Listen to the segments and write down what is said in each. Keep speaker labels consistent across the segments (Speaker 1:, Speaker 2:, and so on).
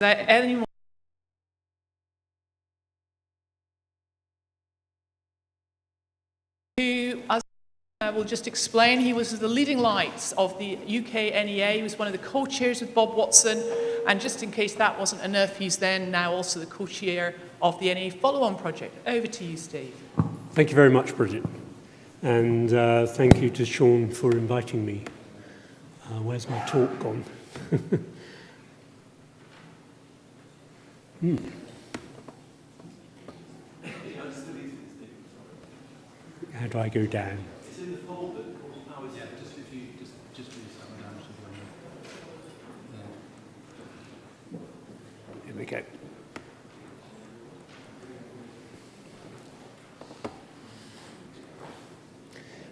Speaker 1: that anyone who, as I will just explain, he was the leading lights of the UKNEA. He was one of the co-chairs with Bob Watson, and just in case that wasn't enough, he's then now also the co-chair of the NEA follow-on project. Over to you, Steve.
Speaker 2: Thank you very much, Bridget, and thank you to Sean for inviting me. Where's my talk gone? How do I go down?
Speaker 3: It's in the folder. Oh, yeah, just if you just read something down.
Speaker 2: Here we go.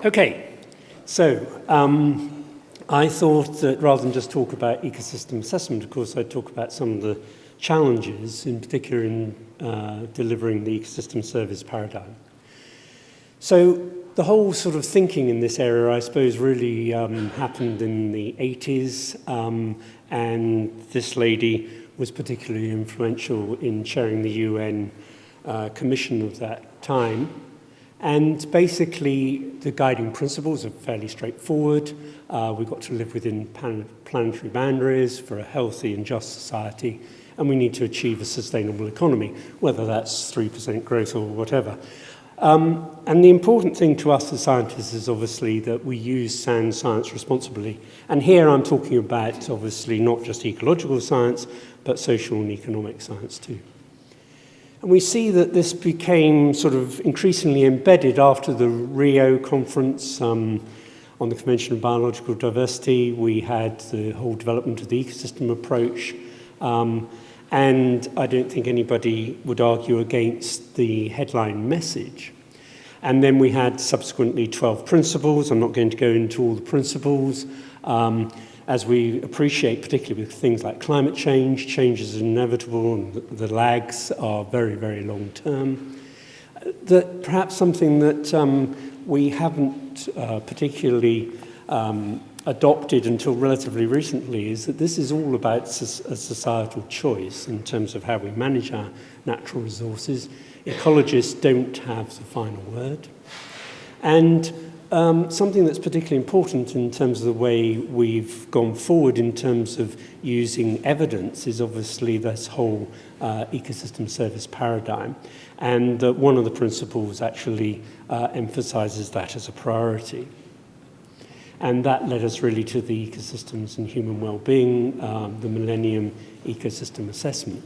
Speaker 2: Okay, so I thought that rather than just talk about ecosystem assessment, of course, I'd talk about some of the challenges, in particular in delivering the ecosystem service paradigm. So the whole sort of thinking in this area, I suppose, really happened in the 80s, and this lady was particularly influential in chairing the UN Commission of that time. And basically, the guiding principles are fairly straightforward. We've got to live within planetary boundaries for a healthy and just society, and we need to achieve a sustainable economy, whether that's 3% growth or whatever. And the important thing to us as scientists is obviously that we use sound science responsibly. And here I'm talking about, obviously, not just ecological science, but social and economic science too. And we see that this became sort of increasingly embedded after the Rio conference on the Convention on Biological Diversity. We had the whole development of the ecosystem approach. And I don't think anybody would argue against the headline message. And then we had subsequently 12 principles. I'm not going to go into all the principles. As we appreciate, particularly with things like climate change, change is inevitable and the lags are very, very long term. That perhaps something that we haven't particularly adopted until relatively recently is that this is all about a societal choice in terms of how we manage our natural resources. Ecologists don't have the final word. And something that's particularly important in terms of the way we've gone forward in terms of using evidence is obviously this whole ecosystem service paradigm. And one of the principles actually emphasizes that as a priority. And that led us really to the ecosystems and human well-being, the Millennium Ecosystem Assessment.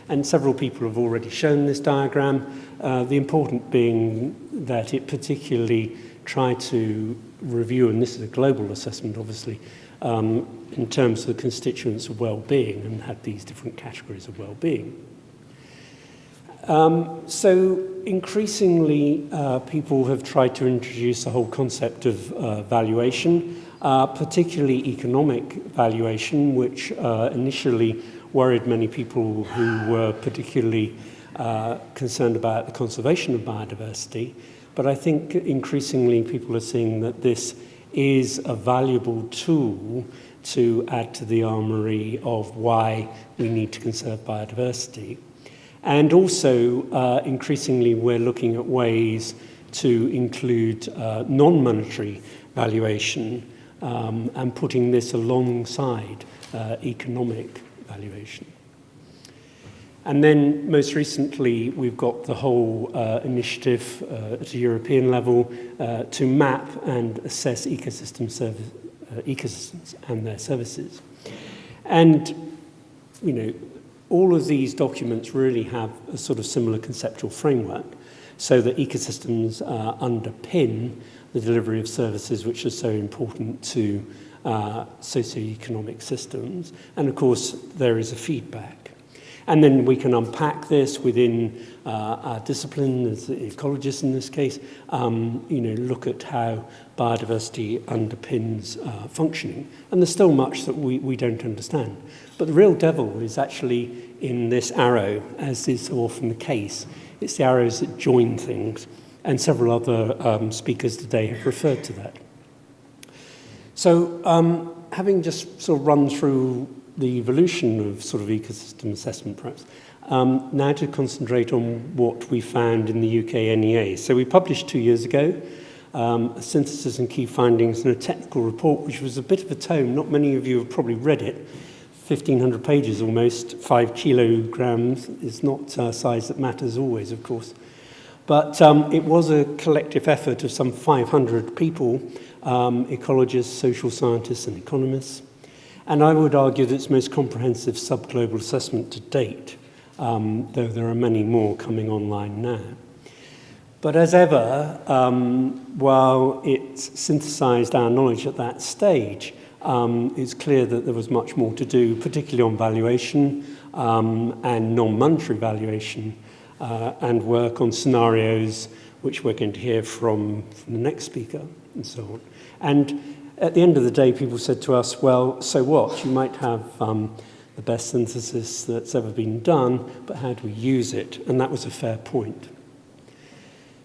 Speaker 2: And several people have already shown this diagram, the important being that it particularly tried to review, and this is a global assessment obviously, in terms of the constituents of well-being and had these different categories of well-being. So increasingly, people have tried to introduce the whole concept of valuation, particularly economic valuation, which initially worried many people who were particularly concerned about the conservation of biodiversity. But I think increasingly people are seeing that this is a valuable tool to add to the armory of why we need to conserve biodiversity. And also, increasingly, we're looking at ways to include non-monetary valuation and putting this alongside economic valuation. And then, most recently, we've got the whole initiative at a European level to map and assess ecosystems and their services. And, you know, all of these documents really have a sort of similar conceptual framework so that ecosystems underpin the delivery of services which are so important to socioeconomic systems. And of course, there is a feedback. And then we can unpack this within our discipline, as ecologists in this case, you know, look at how biodiversity underpins functioning. And there's still much that we don't understand. But the real devil is actually in this arrow, as is so often the case. It's the arrows that join things. And several other speakers today have referred to that. So having just sort of run through the evolution of sort of ecosystem assessment, perhaps. Now to concentrate on what we found in the UKNEA. So we published 2 years ago a synthesis and key findings and a technical report, which was a bit of a tome. Not many of you have probably read it. 1,500 pages almost, 5 kilograms. It's not size that matters always, of course. But it was a collective effort of some 500 people, ecologists, social scientists, and economists. And I would argue that it's the most comprehensive subglobal assessment to date, though there are many more coming online now. But as ever, while it synthesized our knowledge at that stage, it's clear that there was much more to do, particularly on valuation and non-monetary valuation, and work on scenarios, which we're going to hear from the next speaker, and so on. And at the end of the day, people said to us, well, so what? You might have the best synthesis that's ever been done, but how do we use it? And that was a fair point.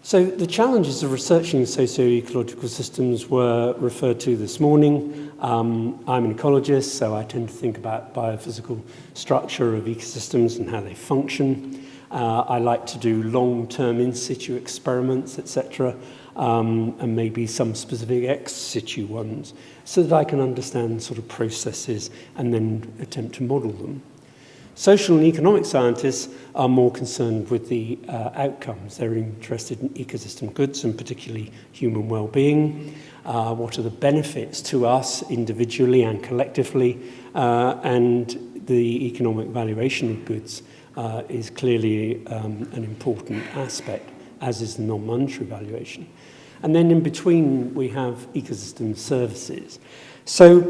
Speaker 2: So the challenges of researching socio-ecological systems were referred to this morning. I'm an ecologist, so I tend to think about biophysical structure of ecosystems and how they function. I like to do long-term in situ experiments, etc., and maybe some specific ex situ ones, so that I can understand sort of processes and then attempt to model them. Social and economic scientists are more concerned with the outcomes. They're interested in ecosystem goods and particularly human well-being. What are the benefits to us individually and collectively? And the economic valuation of goods is clearly an important aspect, as is the non-monetary valuation. And then in between, we have ecosystem services. So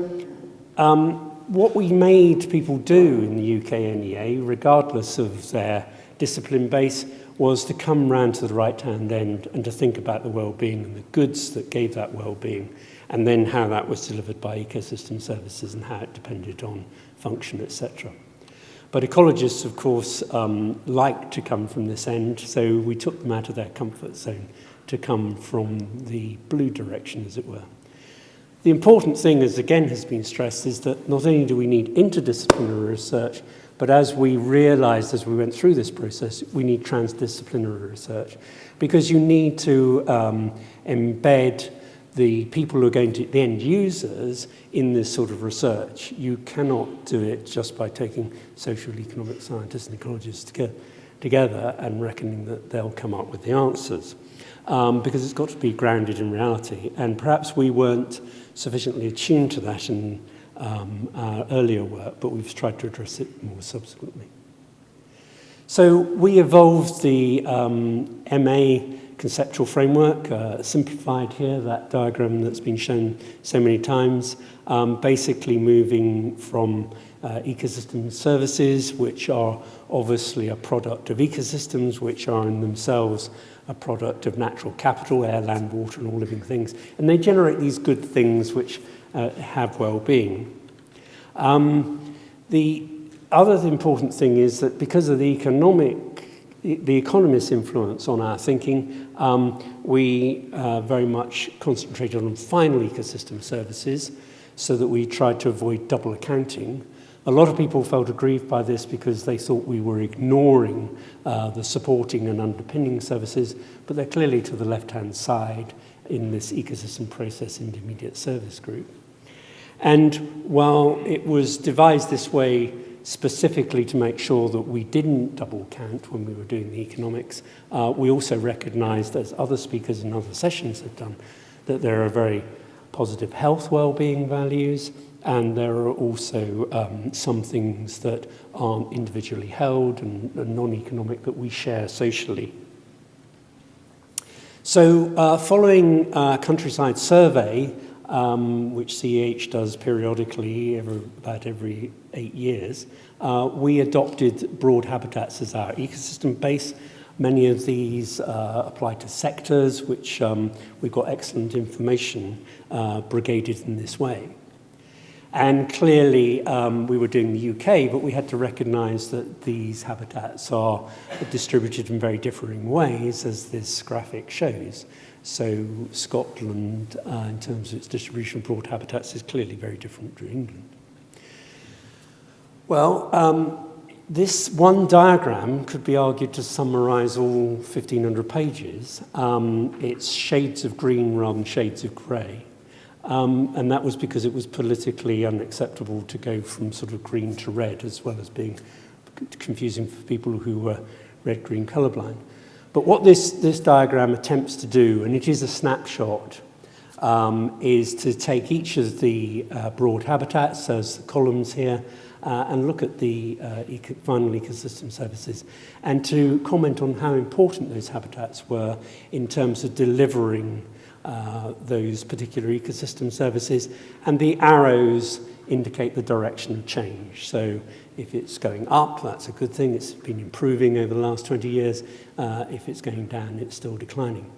Speaker 2: what we made people do in the UKNEA, regardless of their discipline base, was to come round to the right-hand end and to think about the well-being and the goods that gave that well-being, and then how that was delivered by ecosystem services and how it depended on function, etc. But ecologists, of course, like to come from this end, so we took them out of their comfort zone to come from the blue direction, as it were. The important thing, as again has been stressed, is that not only do we need interdisciplinary research, but as we realized as we went through this process, we need transdisciplinary research, because you need to embed the people who are going to, the end users, in this sort of research. You cannot do it just by taking social, economic scientists and ecologists together and reckoning that they'll come up with the answers, because it's got to be grounded in reality. And perhaps we weren't sufficiently attuned to that in our earlier work, but we've tried to address it more subsequently. So we evolved the MA Conceptual Framework, simplified here, that diagram that's been shown so many times, basically moving from ecosystem services, which are obviously a product of ecosystems, which are in themselves a product of natural capital, air, land, water, and all living things. And they generate these good things which have well-being. The other important thing is that because of the economist's influence on our thinking, we very much concentrated on final ecosystem services so that we tried to avoid double accounting. A lot of people felt aggrieved by this because they thought we were ignoring the supporting and underpinning services, but they're clearly to the left-hand side in this ecosystem process intermediate service group. And while it was devised this way specifically to make sure that we didn't double count when we were doing the economics, we also recognized, as other speakers in other sessions have done, that there are very positive health well-being values, and there are also some things that aren't individually held and non-economic that we share socially. So following a countryside survey, which CEH does periodically about every 8 years, we adopted broad habitats as our ecosystem base. Many of these apply to sectors, which we've got excellent information brigaded in this way. And clearly, we were doing the UK, but we had to recognize that these habitats are distributed in very differing ways, as this graphic shows. So Scotland, in terms of its distribution of broad habitats, is clearly very different to England. Well, this one diagram could be argued to summarize all 1,500 pages. It's shades of green rather than shades of grey. And that was because it was politically unacceptable to go from sort of green to red, as well as being confusing for people who were red-green colourblind. But what this diagram attempts to do, and it is a snapshot, is to take each of the broad habitats, as the columns here, and look at the final ecosystem services, and to comment on how important those habitats were in terms of delivering those particular ecosystem services, and the arrows indicate the direction of change. So if it's going up, that's a good thing. It's been improving over the last 20 years. If it's going down, it's still declining.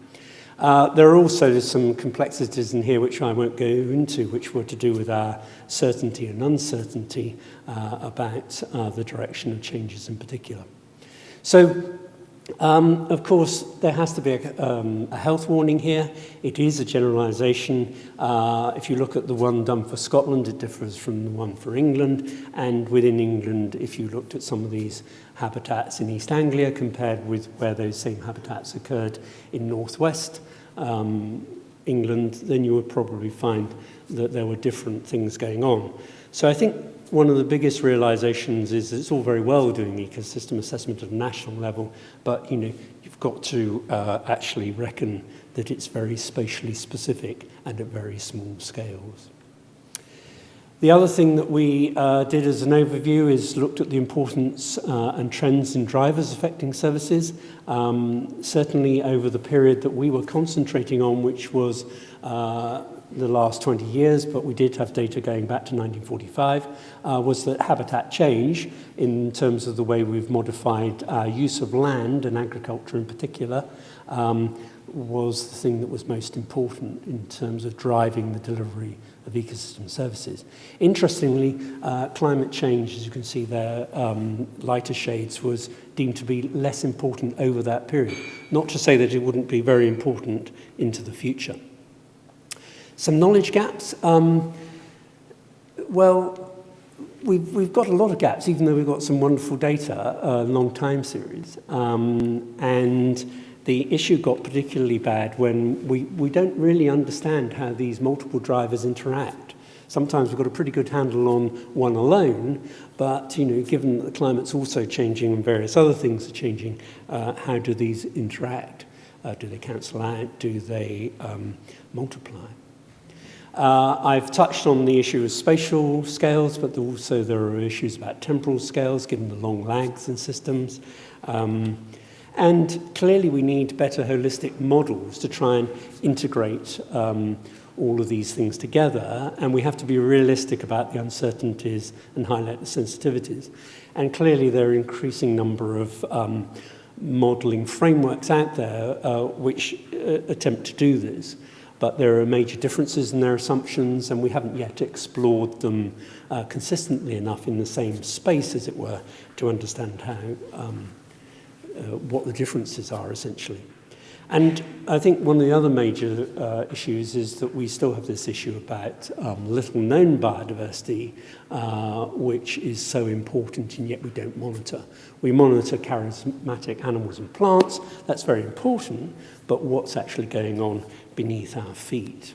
Speaker 2: There are also some complexities in here which I won't go into, which were to do with our certainty and uncertainty about the direction of changes in particular. So, of course, there has to be a health warning here. It is a generalisation. If you look at the one done for Scotland, it differs from the one for England. And within England, if you looked at some of these habitats in East Anglia compared with where those same habitats occurred in northwest England, then you would probably find that there were different things going on. So I think one of the biggest realizations is that it's all very well doing ecosystem assessment at a national level, but you've got to actually reckon that it's very spatially specific and at very small scales. The other thing that we did as an overview is looked at the importance and trends in drivers affecting services. Certainly over the period that we were concentrating on, which was the last 20 years, but we did have data going back to 1945, was that habitat change, in terms of the way we've modified our use of land and agriculture in particular, was the thing that was most important in terms of driving the delivery of ecosystem services. Interestingly, climate change, as you can see there, lighter shades, was deemed to be less important over that period. Not to say that it wouldn't be very important into the future. Some knowledge gaps. Well, we've got a lot of gaps, even though we've got some wonderful data, long time series. And the issue got particularly bad when we don't really understand how these multiple drivers interact. Sometimes we've got a pretty good handle on one alone, but given that the climate's also changing and various other things are changing, how do these interact? Do they cancel out? Do they multiply? I've touched on the issue of spatial scales, but also there are issues about temporal scales, given the long lags in systems. And clearly we need better holistic models to try and integrate all of these things together, and we have to be realistic about the uncertainties and highlight the sensitivities. And clearly there are an increasing number of modelling frameworks out there which attempt to do this. But there are major differences in their assumptions, and we haven't yet explored them consistently enough in the same space, as it were, to understand how what the differences are, essentially. And I think one of the other major issues is that we still have this issue about little-known biodiversity, which is so important, and yet we don't monitor. We monitor charismatic animals and plants. That's very important, but what's actually going on beneath our feet?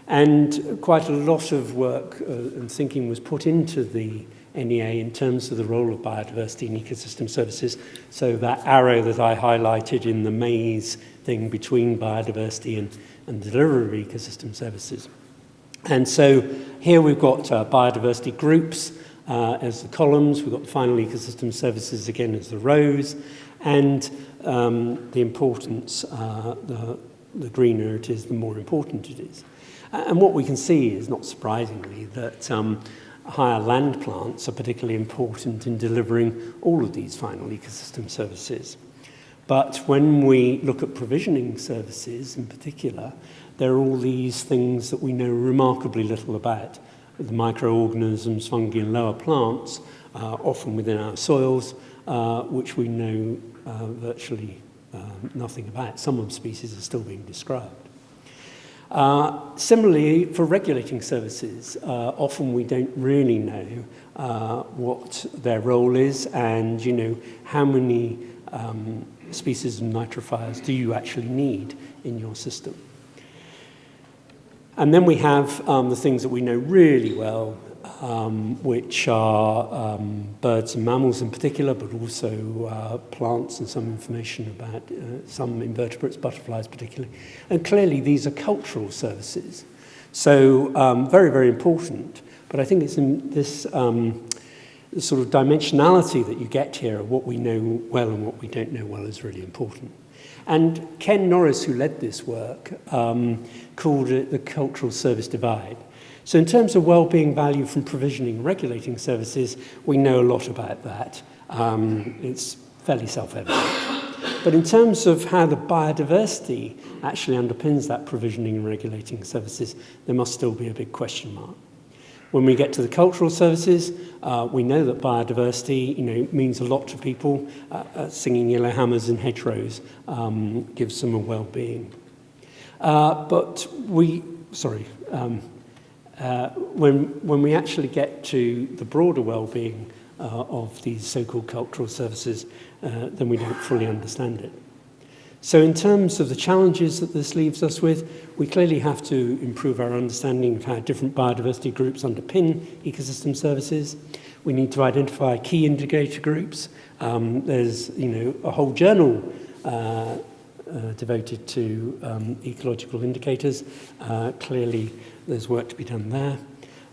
Speaker 2: And quite a lot of work and thinking was put into the NEA in terms of the role of biodiversity in ecosystem services. So that arrow that I highlighted in the maze thing between biodiversity and delivery of ecosystem services. And so here we've got biodiversity groups as the columns, we've got final ecosystem services again as the rows, and the importance, the greener it is, the more important it is. And what we can see is, not surprisingly, that higher land plants are particularly important in delivering all of these final ecosystem services. But when we look at provisioning services in particular, there are all these things that we know remarkably little about. The microorganisms, fungi and lower plants, often within our soils, which we know virtually nothing about. Some of the species are still being described. Similarly, for regulating services, often we don't really know what their role is and, how many species of nitrifiers do you actually need in your system. And then we have the things that we know really well, which are birds and mammals in particular, but also plants and some information about some invertebrates, butterflies particularly. And clearly these are cultural services. So very, very important. But I think it's in this sort of dimensionality that you get here of what we know well and what we don't know well is really important. And Ken Norris, who led this work, called it the cultural service divide. So in terms of well-being value from provisioning and regulating services, we know a lot about that. It's fairly self-evident. But in terms of how the biodiversity actually underpins that provisioning and regulating services, there must still be a big question mark. When we get to the cultural services, we know that biodiversity, means a lot to people. Singing yellowhammers in hedgerows gives them a well-being. When we actually get to the broader well-being of these so-called cultural services, then we don't fully understand it. So in terms of the challenges that this leaves us with, we clearly have to improve our understanding of how different biodiversity groups underpin ecosystem services. We need to identify key indicator groups. There's a whole journal devoted to ecological indicators. Clearly, there's work to be done there.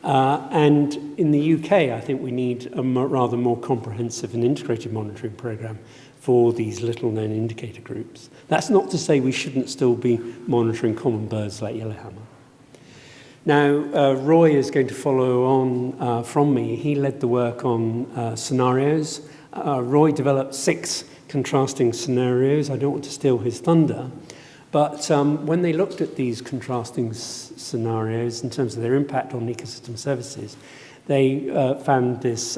Speaker 2: And in the UK, I think we need a rather more comprehensive and integrated monitoring programme for these little-known indicator groups. That's not to say we shouldn't still be monitoring common birds like yellowhammer. Now, Roy is going to follow on from me. He led the work on scenarios. Roy developed 6 contrasting scenarios. I don't want to steal his thunder, but when they looked at these contrasting scenarios in terms of their impact on ecosystem services, they found this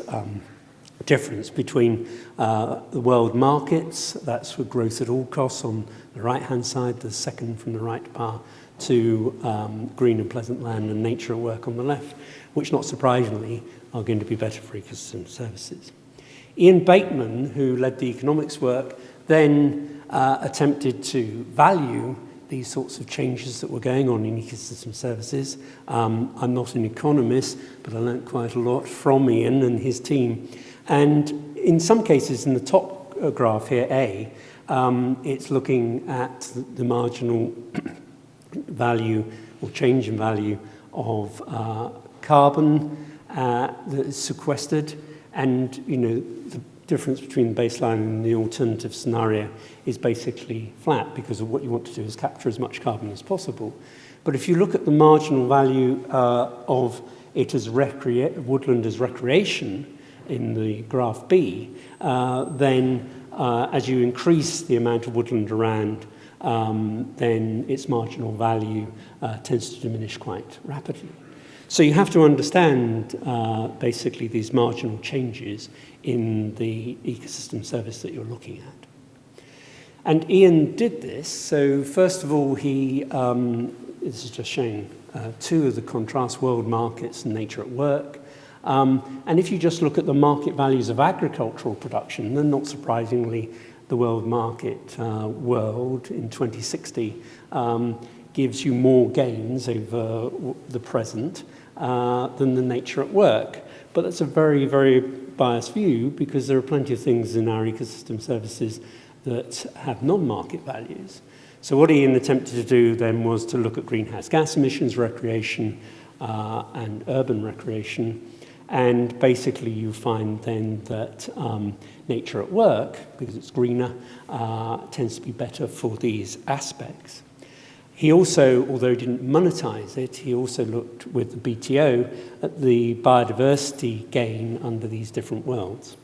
Speaker 2: difference between the world markets, that's for growth at all costs on the right-hand side, the second from the right bar, to green and pleasant land and nature at work on the left, which not surprisingly are going to be better for ecosystem services. Ian Bateman, who led the economics work, then attempted to value these sorts of changes that were going on in ecosystem services. I'm not an economist, but I learned quite a lot from Ian and his team. And in some cases, in the top graph here, A, it's looking at the marginal value or change in value of carbon that is sequestered. And, the difference between the baseline and the alternative scenario is basically flat because of what you want to do is capture as much carbon as possible. But if you look at the marginal value of it as woodland as recreation, in the graph B, then as you increase the amount of woodland around, then its marginal value tends to diminish quite rapidly. So you have to understand basically these marginal changes in the ecosystem service that you're looking at. And Ian did this. So first of all, he, this is just showing 2 of the contrast world markets and nature at work. And if you just look at the market values of agricultural production, then not surprisingly, the world market world in 2060 gives you more gains over the present than the nature at work. But that's a very, very biased view because there are plenty of things in our ecosystem services that have non-market values. So what Ian attempted to do then was to look at greenhouse gas emissions, recreation, and urban recreation. And basically you find then that nature at work, because it's greener, tends to be better for these aspects. He also, although he didn't monetize it, he also looked with the BTO at the biodiversity gain under these different worlds.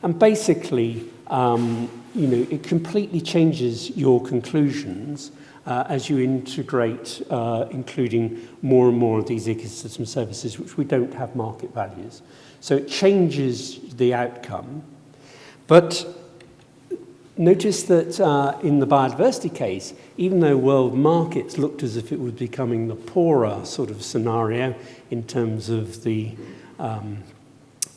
Speaker 2: And basically, it completely changes your conclusions as you integrate, including more and more of these ecosystem services, which we don't have market values. So it changes the outcome. But Notice that in the biodiversity case, even though world markets looked as if it was becoming the poorer sort of scenario in terms of the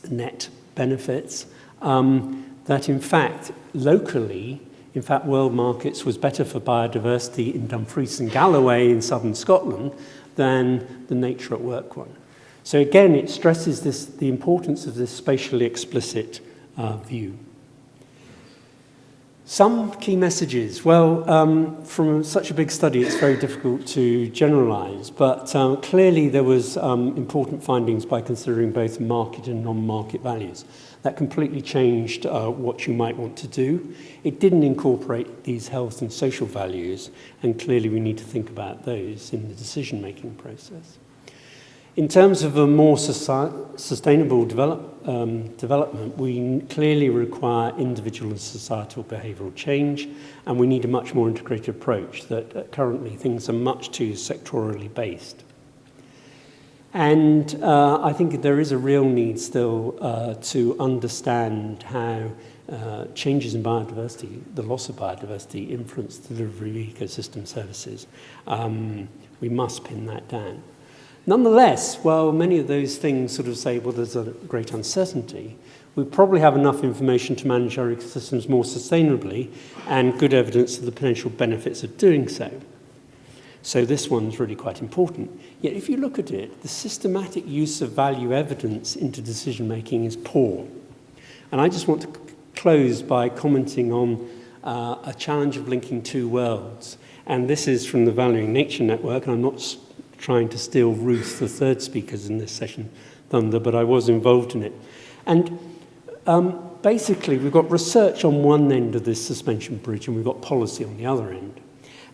Speaker 2: net benefits, that in fact, locally, in fact, world markets was better for biodiversity in Dumfries and Galloway in southern Scotland than the Nature at Work one. So again, it stresses the importance of this spatially explicit view. Some key messages. Well, from such a big study, it's very difficult to generalize, but clearly there was important findings by considering both market and non-market values. That completely changed what you might want to do. It didn't incorporate these health and social values, and clearly we need to think about those in the decision-making process. In terms of a more sustainable development, we clearly require individual and societal behavioural change, and we need a much more integrated approach that currently things are much too sectorally based. And I think there is a real need still to understand how changes in biodiversity, the loss of biodiversity, influence the delivery of ecosystem services. We must pin that down. Nonetheless, while many of those things sort of say, well, there's a great uncertainty, we probably have enough information to manage our ecosystems more sustainably and good evidence of the potential benefits of doing so. So this one's really quite important. Yet if you look at it, the systematic use of value evidence into decision-making is poor. And I just want to close by commenting on a challenge of linking two worlds. And this is from the Valuing Nature Network, and I'm not trying to steal Ruth, the third speaker's in this session, thunder, but I was involved in it. And basically, we've got research on one end of this suspension bridge, and we've got policy on the other end.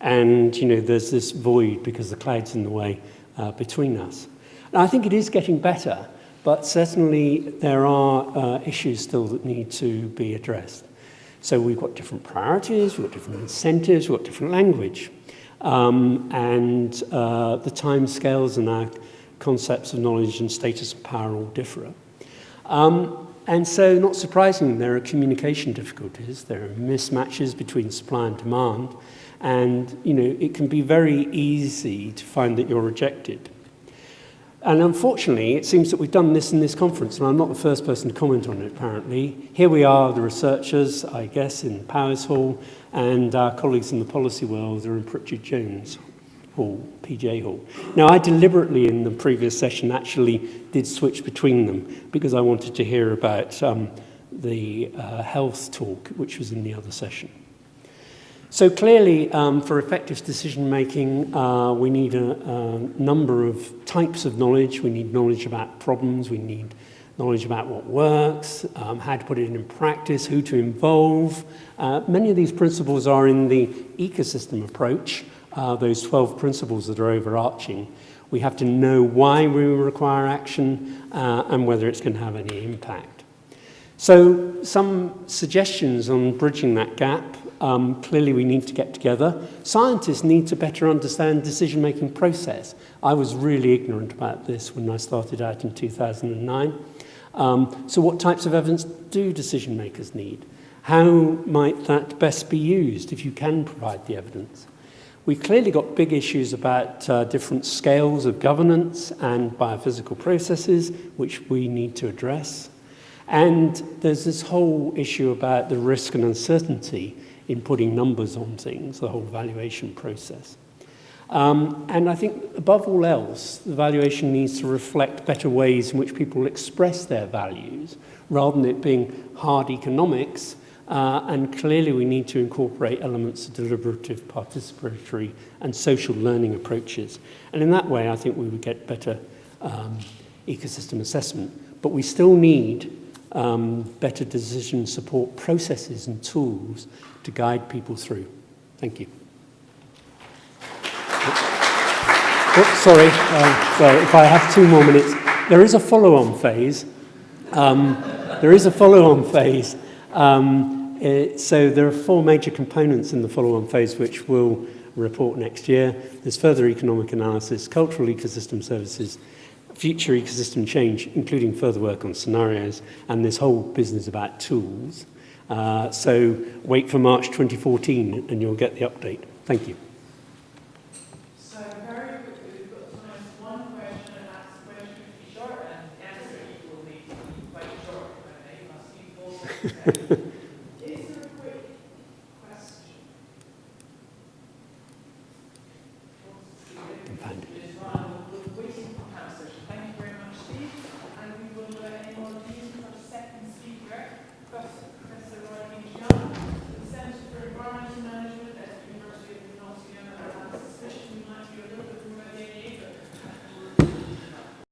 Speaker 2: And, you know, there's this void because the cloud's in the way between us. And I think it is getting better, but certainly there are issues still that need to be addressed. So we've got different priorities, we've got different incentives, we've got different language. And the time scales and our concepts of knowledge and status and power all differ. And so, not surprisingly, there are communication difficulties, there are mismatches between supply and demand, and you know, it can be very easy to find that you're rejected. And unfortunately, it seems that we've done this in this conference, and I'm not the first person to comment on it, apparently. Here we are, the researchers, I guess, in Powers Hall, and our colleagues in the policy world are in Pritchard Jones Hall, PJ Hall. Now, I deliberately, in the previous session, actually did switch between them, because I wanted to hear about the health talk, which was in the other session. So clearly, for effective decision-making, we need a number of types of knowledge. We need knowledge about problems. We need knowledge about what works, how to put it in practice, who to involve. Many of these principles are in the ecosystem approach, those 12 principles that are overarching. We have to know why we require action and whether it's going to have any impact. So some suggestions on bridging that gap. Clearly we need to get together. Scientists need to better understand decision-making process. I was really ignorant about this when I started out in 2009. So what types of evidence do decision makers need? How might that best be used if you can provide the evidence? We've clearly got big issues about different scales of governance and biophysical processes, which we need to address. And there's this whole issue about the risk and uncertainty in putting numbers on things, the whole valuation process. And I think, above all else, the valuation needs to reflect better ways in which people express their values, rather than it being hard economics. And clearly we need to incorporate elements of deliberative, participatory, and social learning approaches. And in that way, I think we would get better ecosystem assessment. But we still need better decision support processes and tools to guide people through. Thank you. Sorry, if I have 2 more minutes. There is a follow-on phase. So there are 4 major components in the follow-on phase which we'll report next year. There's further economic analysis, cultural ecosystem services, future ecosystem change, including further work on scenarios, and this whole business about tools. So wait for March 2014 and you'll get the update. Thank you.